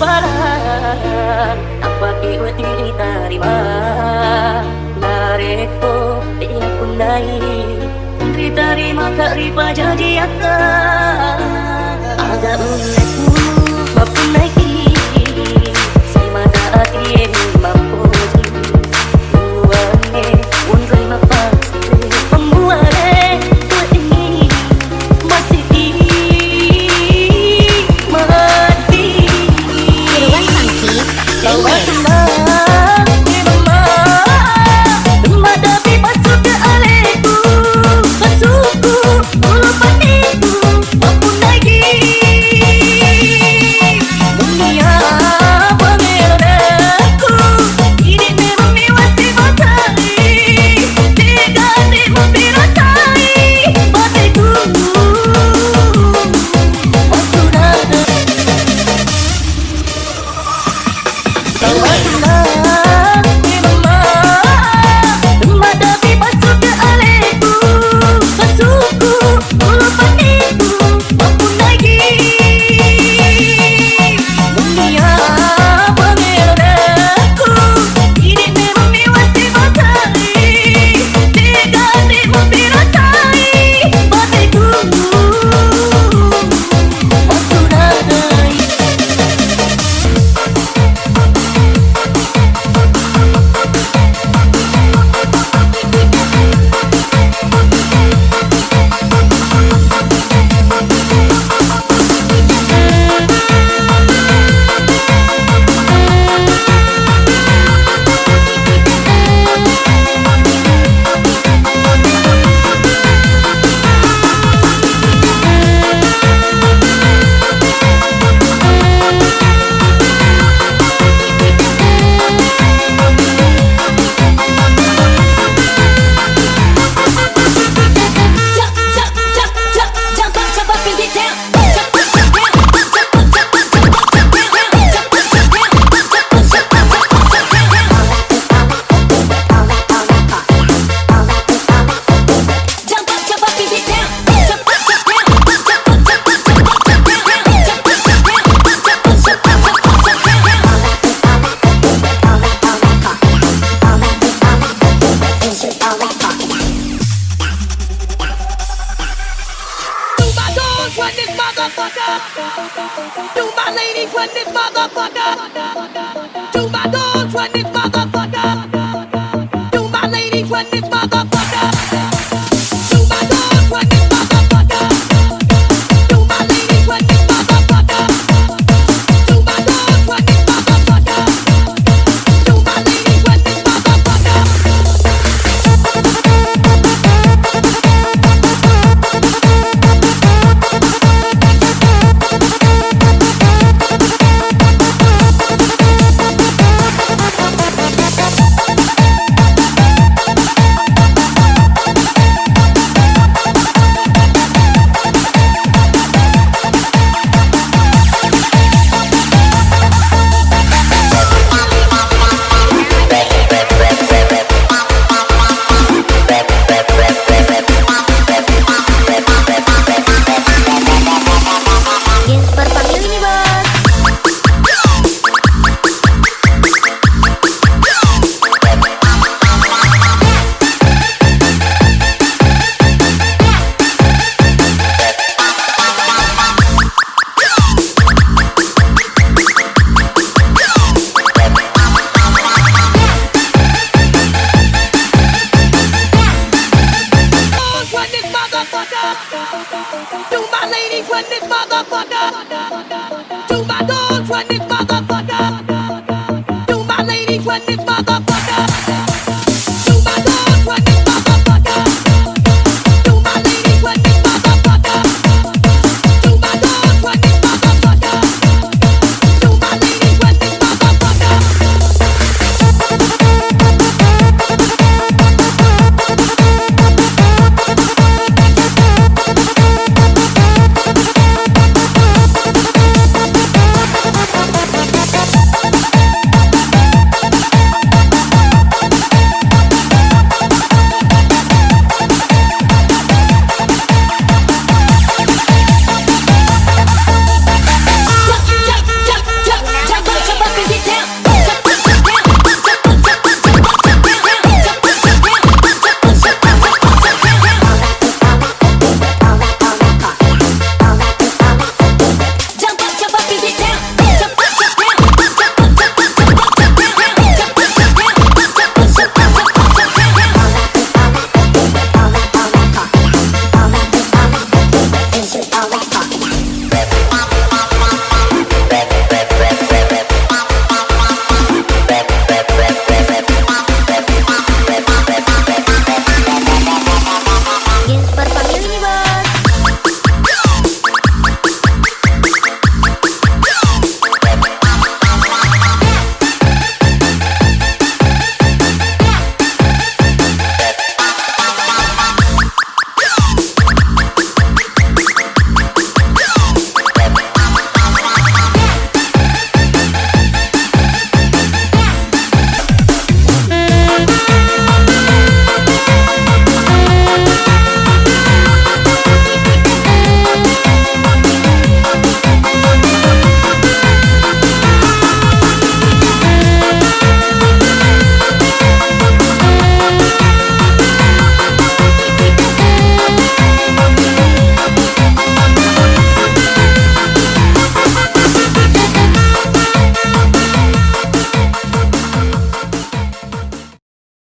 barang apa ibu diterima nareko dia pun naik diterima tak riba jadi akan ada uletku maupun naik si mata hati mampu uangnya undrai mapasi pemuare tu ini masih di mati Kiruan Sangki bawa tenang di mama Temmaddapi Passuke aleku Passuku ulu patiku maupun lagi dunia pengelodaku ini memang miwasi matahari tiga di membirasai bateku waktu nada bawa tenang di mama Temmaddapi Passuke aleku Passuku ulu patiku maupun lagi dunia pengelodaku ini memang miwasi matahari tiga di membirasai bateku waktu nadai run this motherfucker. Do my ladies run this motherfucker. Do my dogs run this motherfucker. Do my ladies run this motherfucker. Do my dogs run this motherfucker. Do my ladies run this motherfucker. Do my dogs run this motherfucker. Do my ladies run this motherfucker. Berpanggil ini bos. Run this motherfucker. Do my ladies run this motherfucker. Do my dogs run this motherfucker.